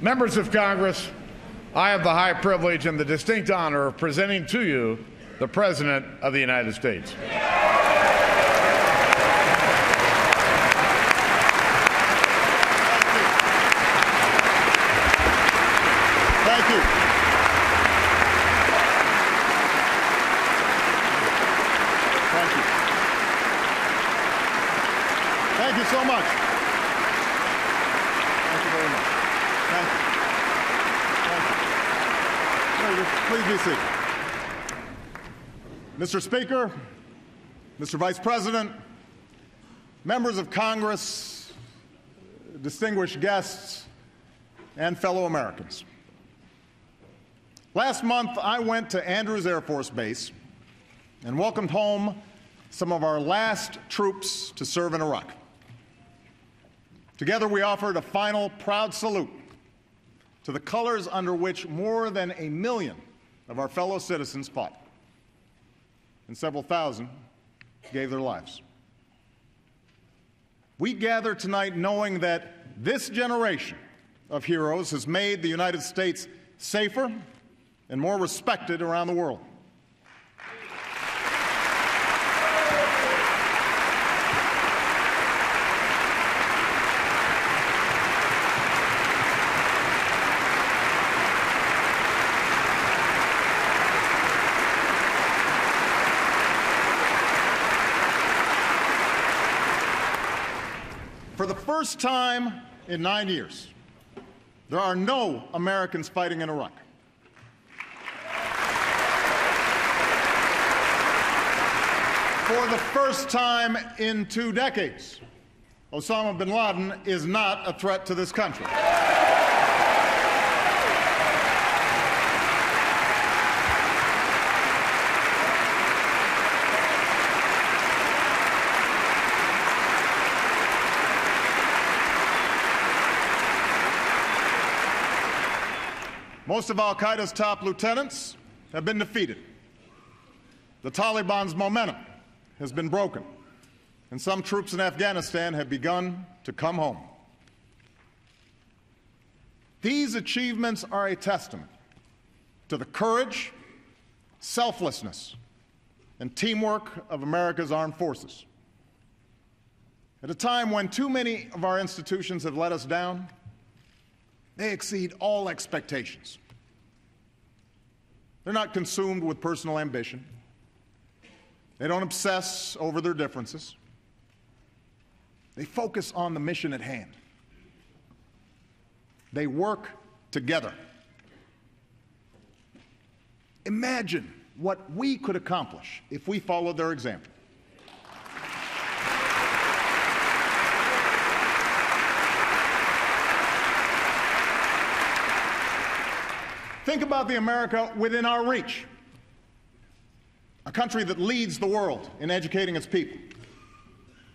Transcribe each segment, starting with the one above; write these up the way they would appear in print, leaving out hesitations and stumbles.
Members of Congress, I have the high privilege and the distinct honor of presenting to you the President of the United States. Thank you. Thank you. Thank you so much. Thank you very much. Thank you. Thank you. Please be seated. Mr. Speaker, Mr. Vice President, members of Congress, distinguished guests, and fellow Americans. Last month, I went to Andrews Air Force Base and welcomed home some of our last troops to serve in Iraq. Together, we offered a final proud salute to the colors under which more than 1 million of our fellow citizens fought, and several thousand gave their lives. We gather tonight knowing that this generation of heroes has made the United States safer and more respected around the world. For the first time in 9 years, there are no Americans fighting in Iraq. For the first time in 2 decades, Osama bin Laden is not a threat to this country. Most of al-Qaeda's top lieutenants have been defeated. The Taliban's momentum has been broken, and some troops in Afghanistan have begun to come home. These achievements are a testament to the courage, selflessness, and teamwork of America's armed forces. At a time when too many of our institutions have let us down, they exceed all expectations. They're not consumed with personal ambition. They don't obsess over their differences. They focus on the mission at hand. They work together. Imagine what we could accomplish if we followed their example. Think about the America within our reach, a country that leads the world in educating its people,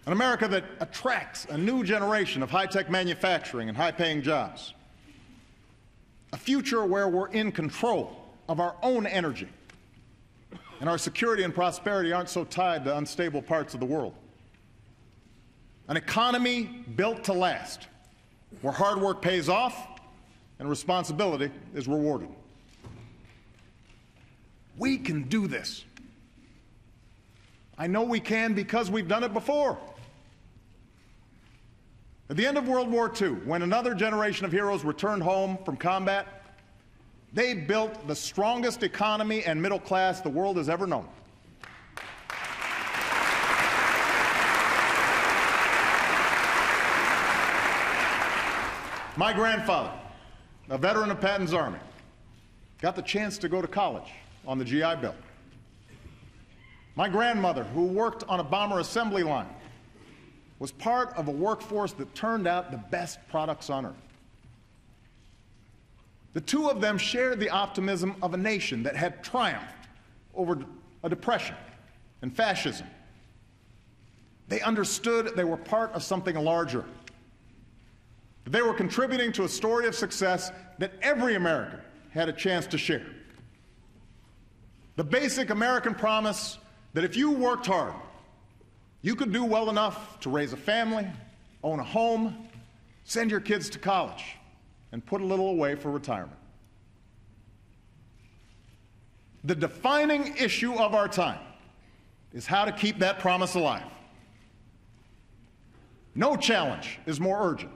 an America that attracts a new generation of high-tech manufacturing and high-paying jobs, a future where we're in control of our own energy, and our security and prosperity aren't so tied to unstable parts of the world, an economy built to last, where hard work pays off and responsibility is rewarded. We can do this. I know we can because we've done it before. At the end of World War II, when another generation of heroes returned home from combat, they built the strongest economy and middle class the world has ever known. My grandfather, a veteran of Patton's Army, got the chance to go to college on the GI Bill. My grandmother, who worked on a bomber assembly line, was part of a workforce that turned out the best products on earth. The two of them shared the optimism of a nation that had triumphed over a depression and fascism. They understood they were part of something larger. They were contributing to a story of success that every American had a chance to share. The basic American promise that if you worked hard, you could do well enough to raise a family, own a home, send your kids to college, and put a little away for retirement. The defining issue of our time is how to keep that promise alive. No challenge is more urgent.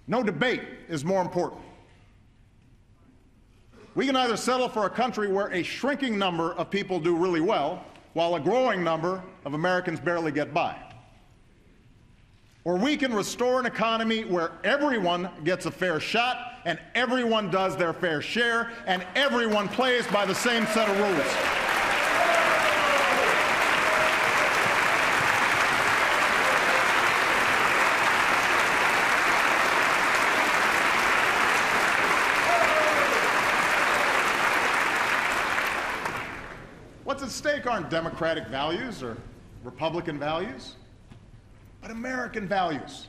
No debate is more important. We can either settle for a country where a shrinking number of people do really well, while a growing number of Americans barely get by. Or we can restore an economy where everyone gets a fair shot, and everyone does their fair share, and everyone plays by the same set of rules. What's at stake aren't democratic values or Republican values, but American values.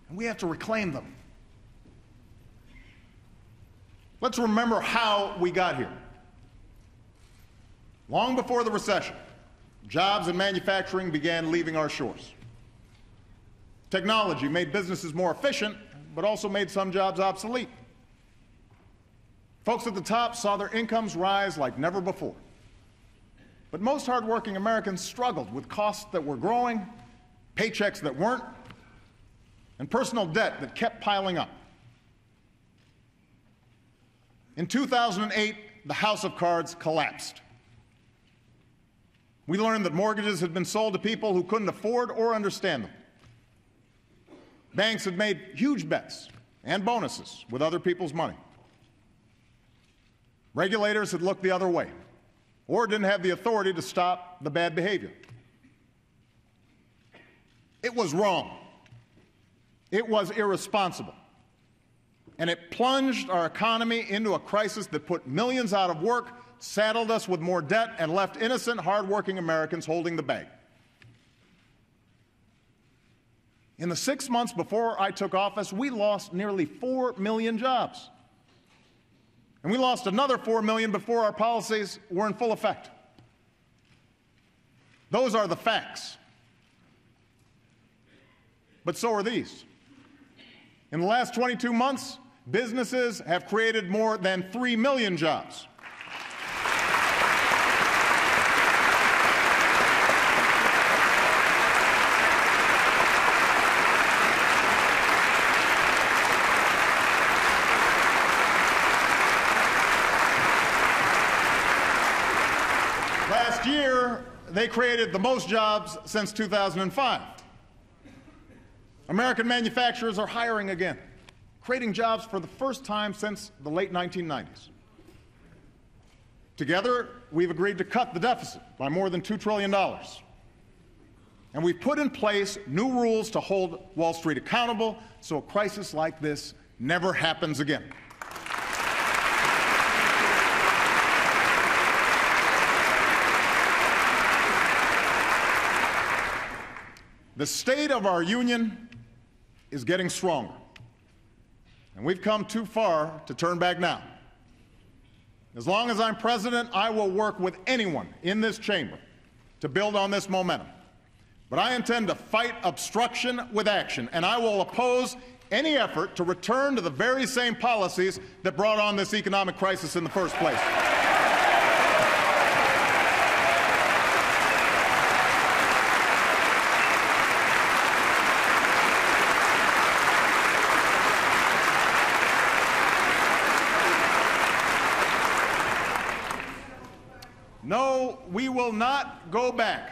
And we have to reclaim them. Let's remember how we got here. Long before the recession, jobs and manufacturing began leaving our shores. Technology made businesses more efficient, but also made some jobs obsolete. Folks at the top saw their incomes rise like never before. But most hardworking Americans struggled with costs that were growing, paychecks that weren't, and personal debt that kept piling up. In 2008, the house of cards collapsed. We learned that mortgages had been sold to people who couldn't afford or understand them. Banks had made huge bets and bonuses with other people's money. Regulators had looked the other way or didn't have the authority to stop the bad behavior. It was wrong. It was irresponsible. And it plunged our economy into a crisis that put millions out of work, saddled us with more debt, and left innocent, hardworking Americans holding the bag. In the 6 months before I took office, we lost nearly 4 million jobs. And we lost another 4 million before our policies were in full effect. Those are the facts. But so are these. In the last 22 months, businesses have created more than 3 million jobs. Last year, they created the most jobs since 2005. American manufacturers are hiring again, creating jobs for the first time since the late 1990s. Together, we've agreed to cut the deficit by more than $2 trillion. And we've put in place new rules to hold Wall Street accountable so a crisis like this never happens again. The state of our union is getting stronger, and we've come too far to turn back now. As long as I'm president, I will work with anyone in this chamber to build on this momentum. But I intend to fight obstruction with action, and I will oppose any effort to return to the very same policies that brought on this economic crisis in the first place. No, we will not go back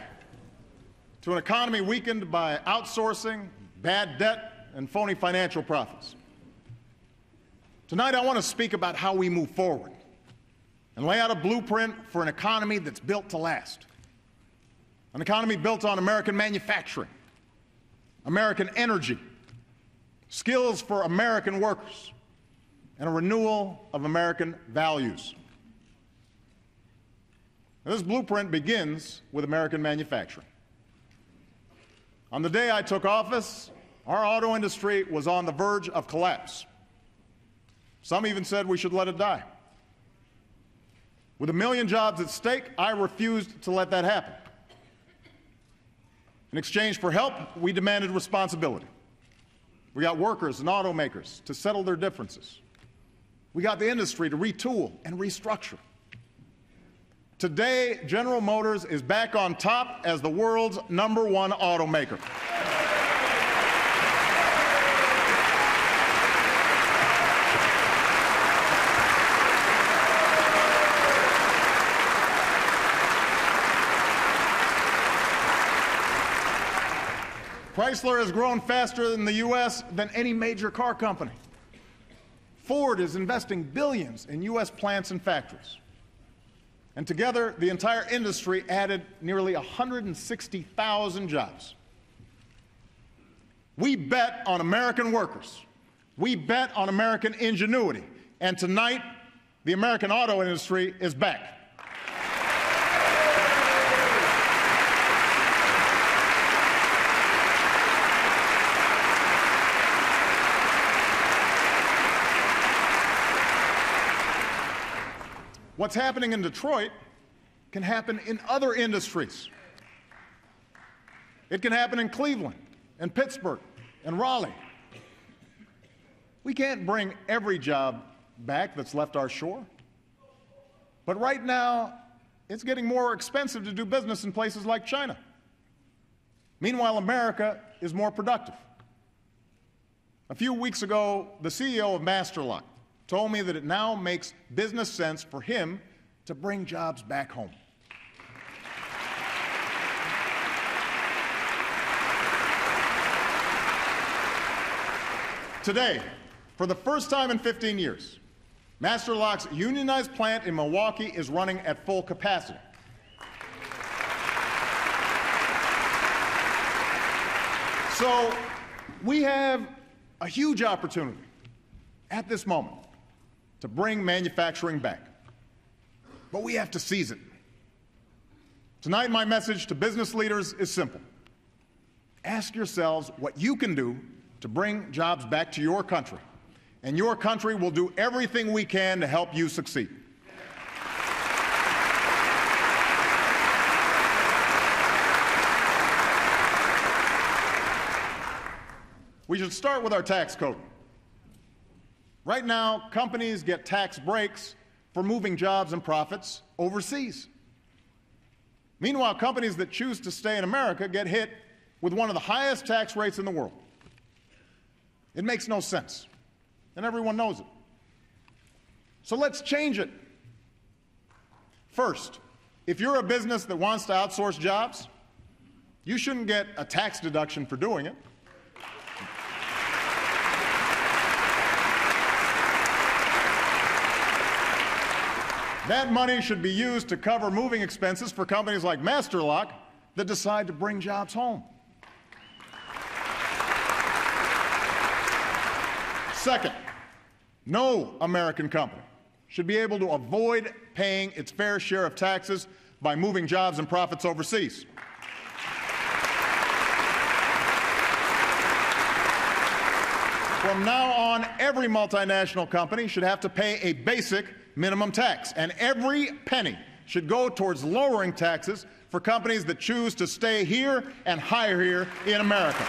to an economy weakened by outsourcing, bad debt, and phony financial profits. Tonight, I want to speak about how we move forward and lay out a blueprint for an economy that's built to last. An economy built on American manufacturing, American energy, skills for American workers, and a renewal of American values. Now, this blueprint begins with American manufacturing. On the day I took office, our auto industry was on the verge of collapse. Some even said we should let it die. With 1 million jobs at stake, I refused to let that happen. In exchange for help, we demanded responsibility. We got workers and automakers to settle their differences. We got the industry to retool and restructure. Today, General Motors is back on top as the world's #1 automaker. Chrysler has grown faster in the U.S. than any major car company. Ford is investing billions in U.S. plants and factories. And together, the entire industry added nearly 160,000 jobs. We bet on American workers. We bet on American ingenuity. And tonight, the American auto industry is back. What's happening in Detroit can happen in other industries. It can happen in Cleveland, and Pittsburgh, and Raleigh. We can't bring every job back that's left our shore. But right now, it's getting more expensive to do business in places like China. Meanwhile, America is more productive. A few weeks ago, the CEO of Masterlock told me that it now makes business sense for him to bring jobs back home. Today, for the first time in 15 years, Masterlock's unionized plant in Milwaukee is running at full capacity. So we have a huge opportunity at this moment to bring manufacturing back. But we have to seize it. Tonight, my message to business leaders is simple. Ask yourselves what you can do to bring jobs back to your country, and your country will do everything we can to help you succeed. We should start with our tax code. Right now, companies get tax breaks for moving jobs and profits overseas. Meanwhile, companies that choose to stay in America get hit with one of the highest tax rates in the world. It makes no sense, and everyone knows it. So let's change it. First, if you're a business that wants to outsource jobs, you shouldn't get a tax deduction for doing it. That money should be used to cover moving expenses for companies like Masterlock that decide to bring jobs home. Second, no American company should be able to avoid paying its fair share of taxes by moving jobs and profits overseas. From now on, every multinational company should have to pay a basic minimum tax, and every penny should go towards lowering taxes for companies that choose to stay here and hire here in America.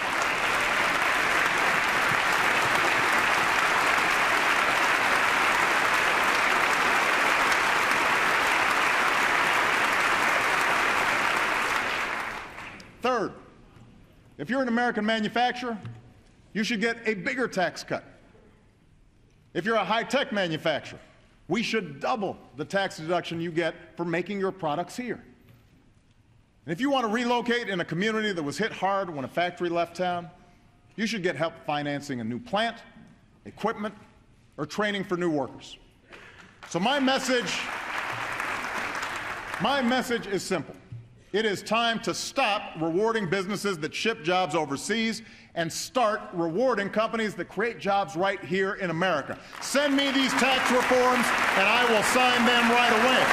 Third, if you're an American manufacturer, you should get a bigger tax cut. If you're a high-tech manufacturer, we should double the tax deduction you get for making your products here. And if you want to relocate in a community that was hit hard when a factory left town, you should get help financing a new plant, equipment, or training for new workers. So my message is simple. It is time to stop rewarding businesses that ship jobs overseas and start rewarding companies that create jobs right here in America. Send me these tax reforms, and I will sign them right away.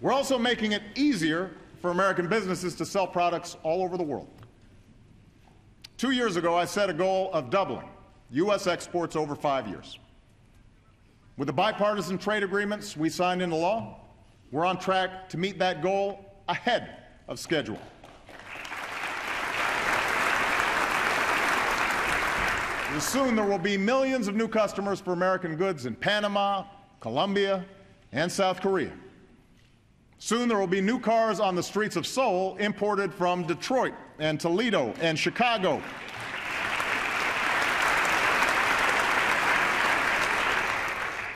We're also making it easier for American businesses to sell products all over the world. 2 years ago, I set a goal of doubling U.S. exports over 5 years. With the bipartisan trade agreements we signed into law, we're on track to meet that goal ahead of schedule. Soon there will be millions of new customers for American goods in Panama, Colombia, and South Korea. Soon there will be new cars on the streets of Seoul imported from Detroit and Toledo and Chicago.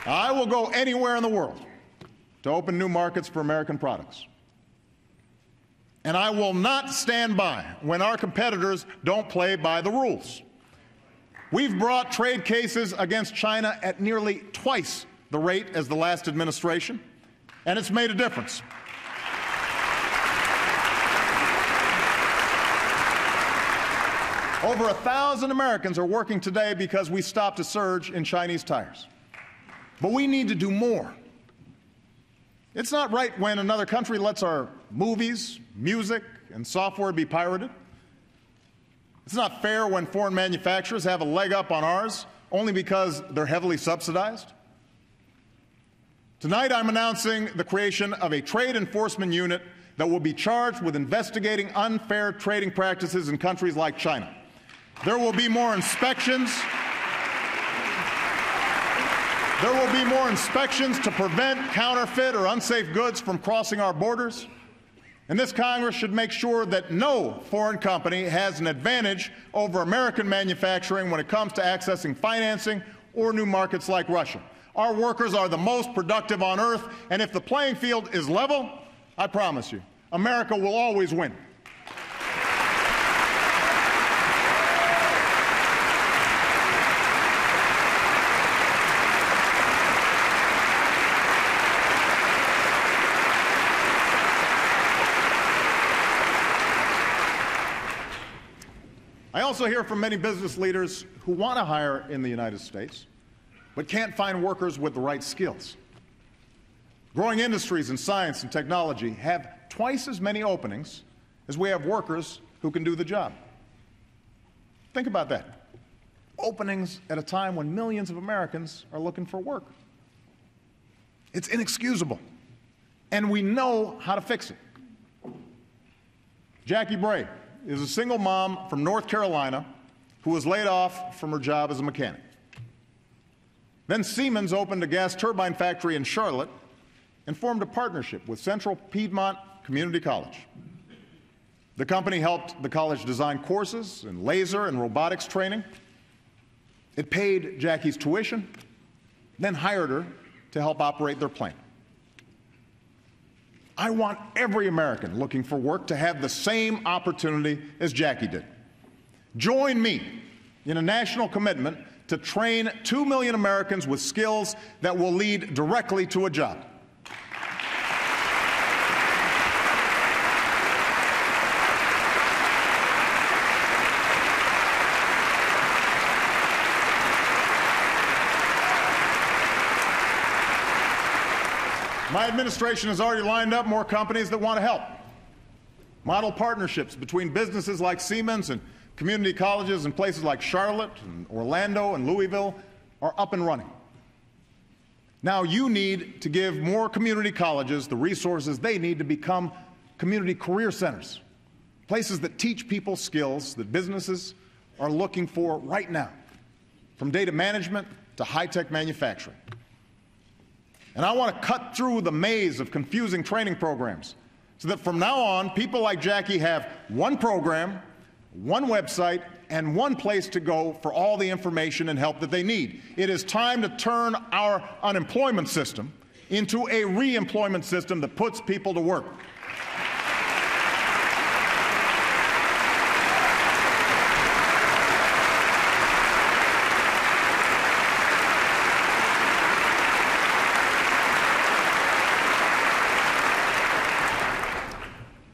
I will go anywhere in the world to open new markets for American products. And I will not stand by when our competitors don't play by the rules. We've brought trade cases against China at nearly twice the rate as the last administration, and it's made a difference. Over 1,000 Americans are working today because we stopped a surge in Chinese tires. But we need to do more. It's not right when another country lets our movies, music, and software be pirated. It's not fair when foreign manufacturers have a leg up on ours only because they're heavily subsidized. Tonight, I'm announcing the creation of a trade enforcement unit that will be charged with investigating unfair trading practices in countries like China. There will be more inspections. There will be more inspections to prevent counterfeit or unsafe goods from crossing our borders. And this Congress should make sure that no foreign company has an advantage over American manufacturing when it comes to accessing financing or new markets like Russia. Our workers are the most productive on earth, and if the playing field is level, I promise you, America will always win. I also hear from many business leaders who want to hire in the United States, but can't find workers with the right skills. Growing industries in science and technology have twice as many openings as we have workers who can do the job. Think about that. Openings at a time when millions of Americans are looking for work. It's inexcusable, and we know how to fix it. Jackie Bray is a single mom from North Carolina who was laid off from her job as a mechanic. Then Siemens opened a gas turbine factory in Charlotte and formed a partnership with Central Piedmont Community College. The company helped the college design courses in laser and robotics training. It paid Jackie's tuition, then hired her to help operate their plant. I want every American looking for work to have the same opportunity as Jackie did. Join me in a national commitment to train 2 million Americans with skills that will lead directly to a job. My administration has already lined up more companies that want to help. Model partnerships between businesses like Siemens and community colleges in places like Charlotte and Orlando and Louisville are up and running. Now you need to give more community colleges the resources they need to become community career centers, places that teach people skills that businesses are looking for right now, from data management to high-tech manufacturing. And I want to cut through the maze of confusing training programs so that from now on, people like Jackie have one program, one website, and one place to go for all the information and help that they need. It is time to turn our unemployment system into a re-employment system that puts people to work.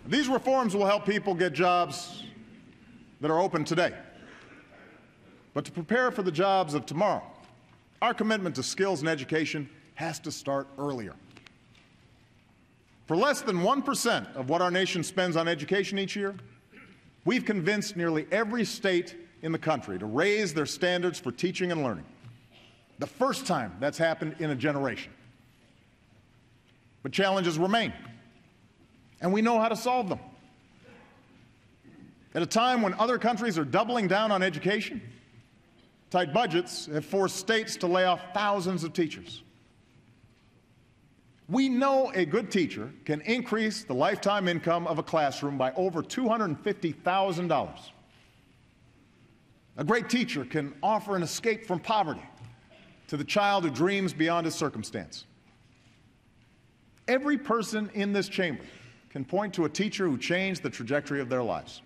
These reforms will help people get jobs that are open today. But to prepare for the jobs of tomorrow, our commitment to skills and education has to start earlier. For less than 1% of what our nation spends on education each year, we've convinced nearly every state in the country to raise their standards for teaching and learning. The first time that's happened in a generation. But challenges remain, and we know how to solve them. At a time when other countries are doubling down on education, tight budgets have forced states to lay off thousands of teachers. We know a good teacher can increase the lifetime income of a classroom by over $250,000. A great teacher can offer an escape from poverty to the child who dreams beyond his circumstance. Every person in this chamber can point to a teacher who changed the trajectory of their lives.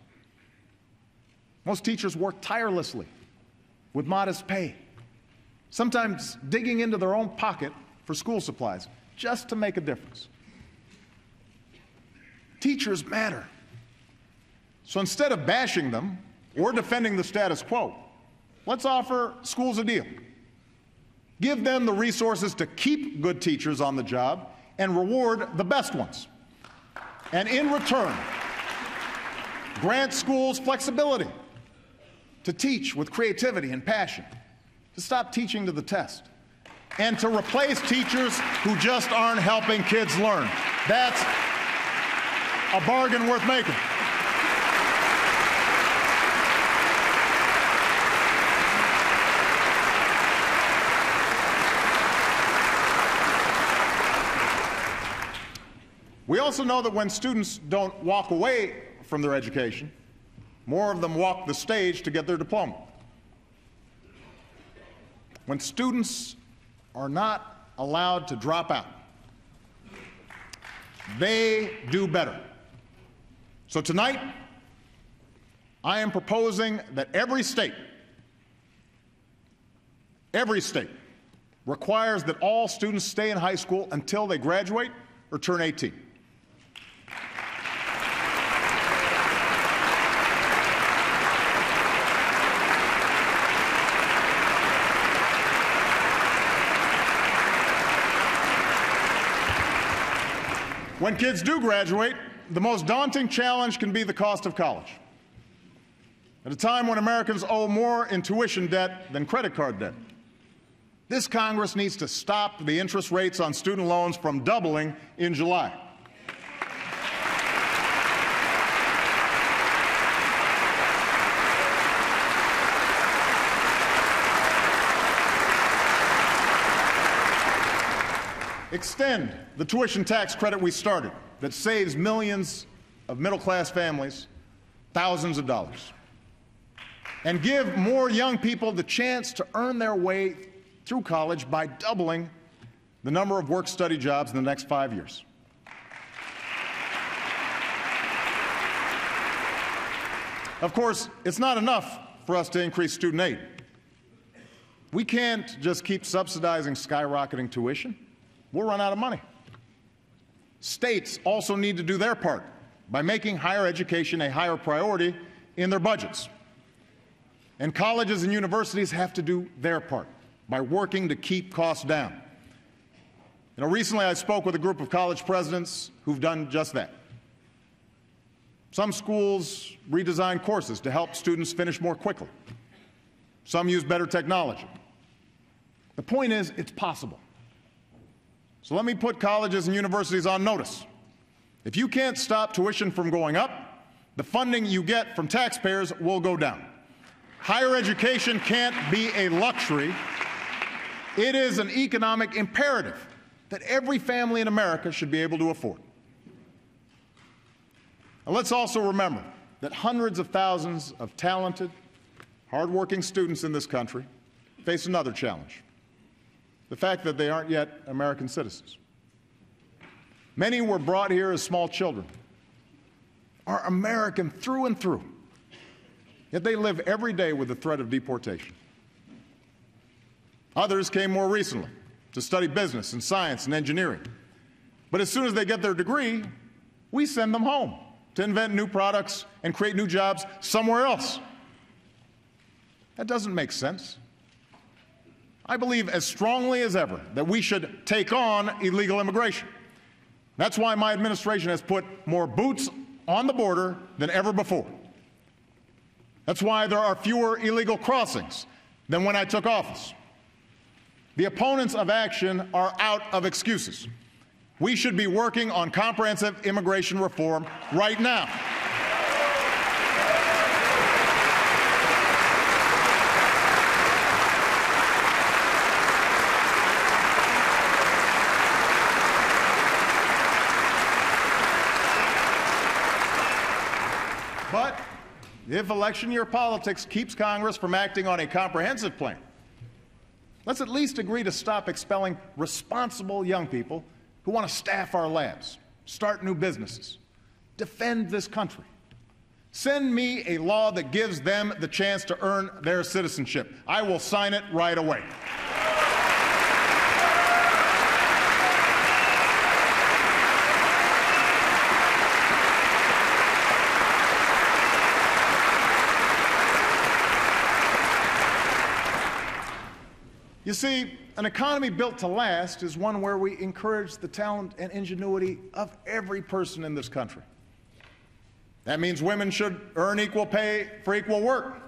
Most teachers work tirelessly with modest pay, sometimes digging into their own pocket for school supplies just to make a difference. Teachers matter. So instead of bashing them or defending the status quo, let's offer schools a deal. Give them the resources to keep good teachers on the job and reward the best ones. And in return, grant schools flexibility to teach with creativity and passion, to stop teaching to the test, and to replace teachers who just aren't helping kids learn. That's a bargain worth making. We also know that when students don't walk away from their education, more of them walk the stage to get their diploma. When students are not allowed to drop out, they do better. So tonight, I am proposing that every state requires that all students stay in high school until they graduate or turn 18. When kids do graduate, the most daunting challenge can be the cost of college. At a time when Americans owe more in tuition debt than credit card debt, this Congress needs to stop the interest rates on student loans from doubling in July. Extend the tuition tax credit we started that saves millions of middle-class families thousands of dollars. And give more young people the chance to earn their way through college by doubling the number of work-study jobs in the next 5 years. Of course, it's not enough for us to increase student aid. We can't just keep subsidizing skyrocketing tuition. We'll run out of money. States also need to do their part by making higher education a higher priority in their budgets. And colleges and universities have to do their part by working to keep costs down. You know, recently I spoke with a group of college presidents who've done just that. Some schools redesign courses to help students finish more quickly. Some use better technology. The point is, it's possible. So let me put colleges and universities on notice. If you can't stop tuition from going up, the funding you get from taxpayers will go down. Higher education can't be a luxury. It is an economic imperative that every family in America should be able to afford. And let's also remember that hundreds of thousands of talented, hardworking students in this country face another challenge: the fact that they aren't yet American citizens. Many were brought here as small children, are American through and through, yet they live every day with the threat of deportation. Others came more recently to study business and science and engineering. But as soon as they get their degree, we send them home to invent new products and create new jobs somewhere else. That doesn't make sense. I believe as strongly as ever that we should take on illegal immigration. That's why my administration has put more boots on the border than ever before. That's why there are fewer illegal crossings than when I took office. The opponents of action are out of excuses. We should be working on comprehensive immigration reform right now. But if election year politics keeps Congress from acting on a comprehensive plan, let's at least agree to stop expelling responsible young people who want to staff our labs, start new businesses, defend this country. Send me a law that gives them the chance to earn their citizenship. I will sign it right away. You see, an economy built to last is one where we encourage the talent and ingenuity of every person in this country. That means women should earn equal pay for equal work.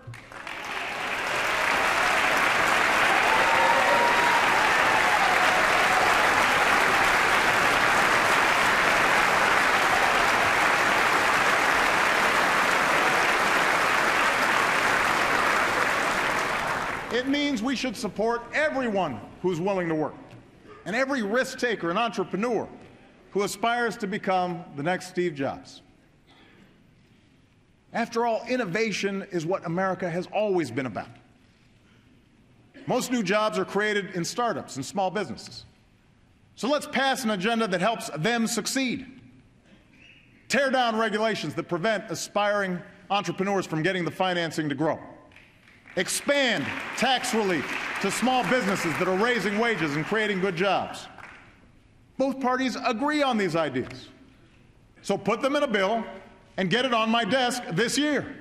It means we should support everyone who's willing to work and every risk taker and entrepreneur who aspires to become the next Steve Jobs. After all, innovation is what America has always been about. Most new jobs are created in startups and small businesses. So let's pass an agenda that helps them succeed. Tear down regulations that prevent aspiring entrepreneurs from getting the financing to grow. Expand tax relief to small businesses that are raising wages and creating good jobs. Both parties agree on these ideas. So put them in a bill and get it on my desk this year.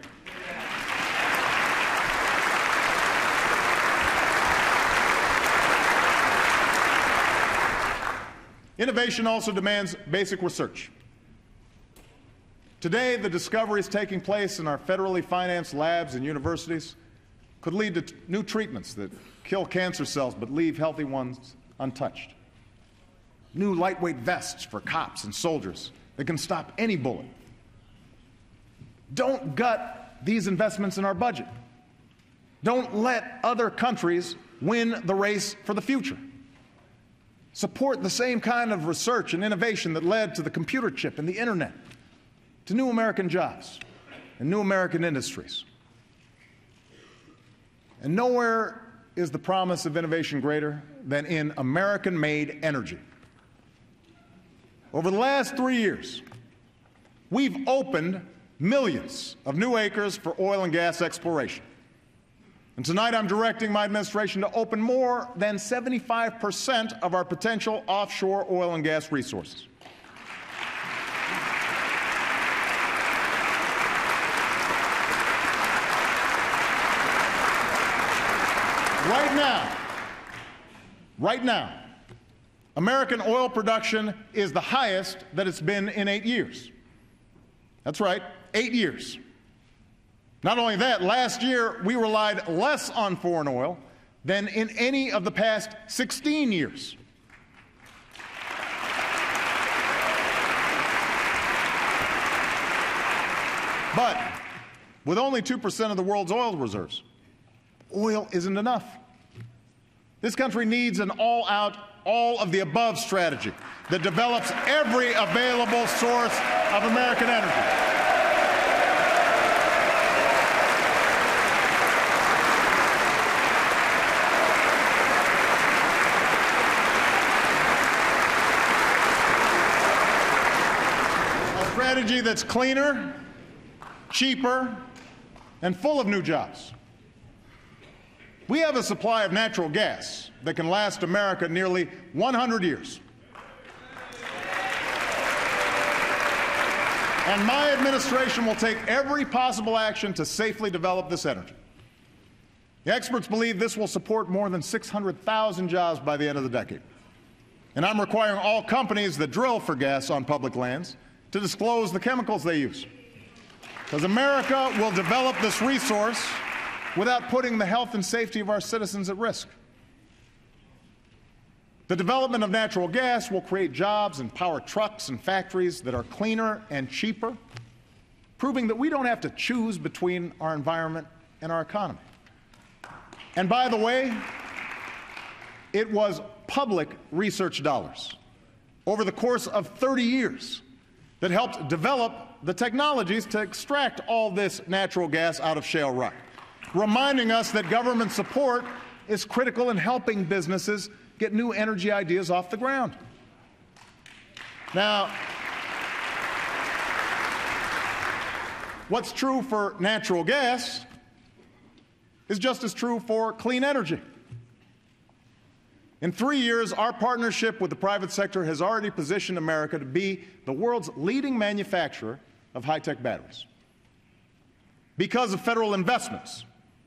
Innovation also demands basic research. Today, the discoveries taking place in our federally financed labs and universities could lead to new treatments that kill cancer cells but leave healthy ones untouched. New lightweight vests for cops and soldiers that can stop any bullet. Don't gut these investments in our budget. Don't let other countries win the race for the future. Support the same kind of research and innovation that led to the computer chip and the internet, to new American jobs and new American industries. And nowhere is the promise of innovation greater than in American-made energy. Over the last 3 years, we've opened millions of new acres for oil and gas exploration. And tonight I'm directing my administration to open more than 75% of our potential offshore oil and gas resources. Right now, American oil production is the highest that it's been in 8 years. That's right, 8 years. Not only that, last year we relied less on foreign oil than in any of the past 16 years. But with only 2% of the world's oil reserves, oil isn't enough. This country needs an all-out, all-of-the-above strategy that develops every available source of American energy. A strategy that's cleaner, cheaper, and full of new jobs. We have a supply of natural gas that can last America nearly 100 years. And my administration will take every possible action to safely develop this energy. The experts believe this will support more than 600,000 jobs by the end of the decade. And I'm requiring all companies that drill for gas on public lands to disclose the chemicals they use. Because America will develop this resource without putting the health and safety of our citizens at risk. The development of natural gas will create jobs and power trucks and factories that are cleaner and cheaper, proving that we don't have to choose between our environment and our economy. And by the way, it was public research dollars over the course of 30 years that helped develop the technologies to extract all this natural gas out of shale rock, reminding us that government support is critical in helping businesses get new energy ideas off the ground. Now, what's true for natural gas is just as true for clean energy. In 3 years, our partnership with the private sector has already positioned America to be the world's leading manufacturer of high-tech batteries. Because of federal investments,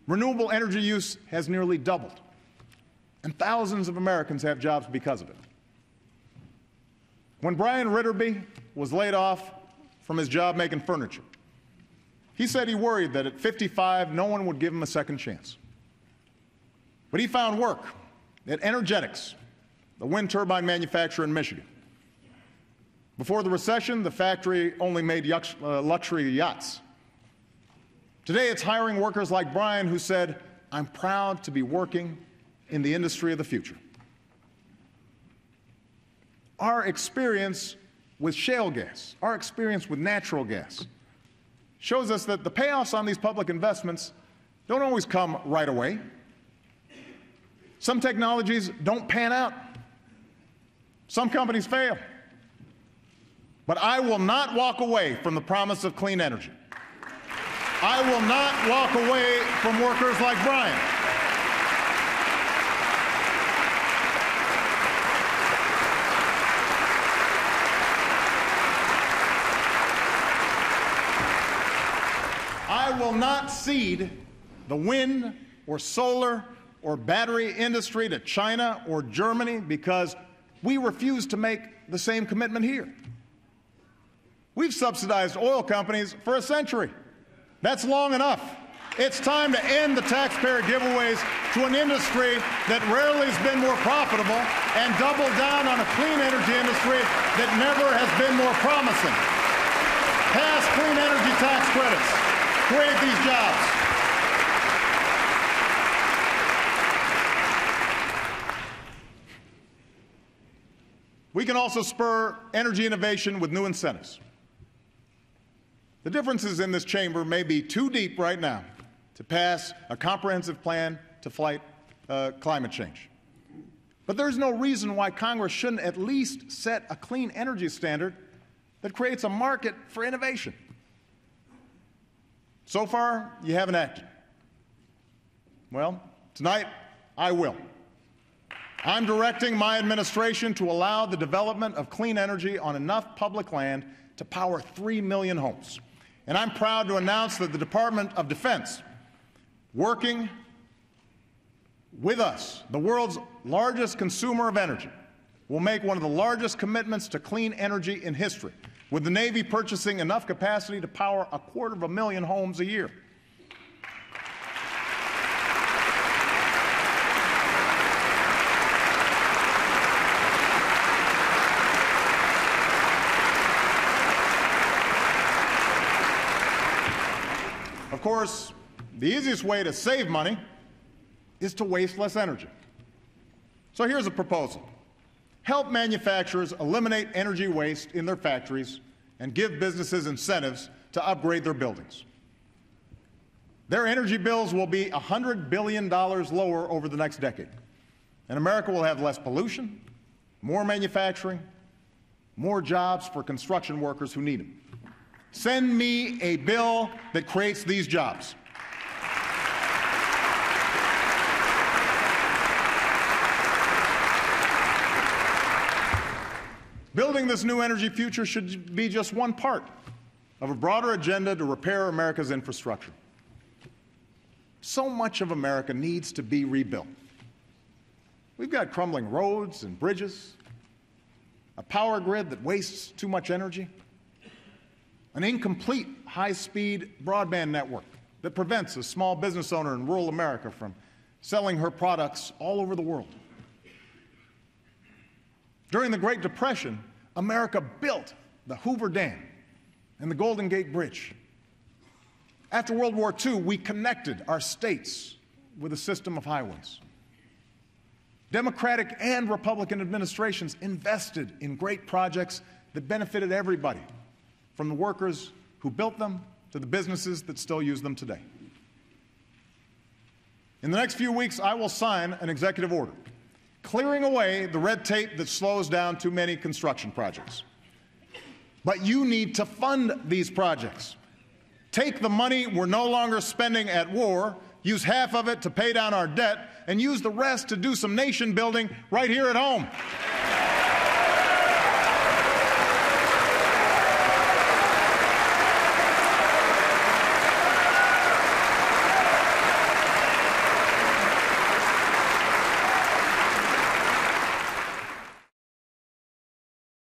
renewable energy use has nearly doubled, and thousands of Americans have jobs because of it. When Brian Ritterby was laid off from his job making furniture, he said he worried that at 55, no one would give him a second chance. But he found work at Energetics, the wind turbine manufacturer in Michigan. Before the recession, the factory only made luxury yachts. Today, it's hiring workers like Brian, who said, "I'm proud to be working in the industry of the future." Our experience with shale gas, our experience with natural gas, shows us that the payoffs on these public investments don't always come right away. Some technologies don't pan out. Some companies fail. But I will not walk away from the promise of clean energy. I will not walk away from workers like Brian. I will not cede the wind or solar or battery industry to China or Germany because we refuse to make the same commitment here. We've subsidized oil companies for a century. That's long enough. It's time to end the taxpayer giveaways to an industry that rarely has been more profitable and double down on a clean energy industry that never has been more promising. Pass clean energy tax credits. Create these jobs. We can also spur energy innovation with new incentives. The differences in this chamber may be too deep right now to pass a comprehensive plan to fight climate change. But there's no reason why Congress shouldn't at least set a clean energy standard that creates a market for innovation. So far, you haven't acted. Well, tonight, I will. I'm directing my administration to allow the development of clean energy on enough public land to power 3 million homes. And I'm proud to announce that the Department of Defense, working with us, the world's largest consumer of energy, will make one of the largest commitments to clean energy in history, with the Navy purchasing enough capacity to power 250,000 homes a year. Of course, the easiest way to save money is to waste less energy. So here's a proposal. Help manufacturers eliminate energy waste in their factories and give businesses incentives to upgrade their buildings. Their energy bills will be $100 billion lower over the next decade. And America will have less pollution, more manufacturing, more jobs for construction workers who need them. Send me a bill that creates these jobs. Building this new energy future should be just one part of a broader agenda to repair America's infrastructure. So much of America needs to be rebuilt. We've got crumbling roads and bridges, a power grid that wastes too much energy, an incomplete high-speed broadband network that prevents a small business owner in rural America from selling her products all over the world. During the Great Depression, America built the Hoover Dam and the Golden Gate Bridge. After World War II, we connected our states with a system of highways. Democratic and Republican administrations invested in great projects that benefited everybody, from the workers who built them to the businesses that still use them today. In the next few weeks, I will sign an executive order clearing away the red tape that slows down too many construction projects. But you need to fund these projects. Take the money we're no longer spending at war, use half of it to pay down our debt, and use the rest to do some nation building right here at home.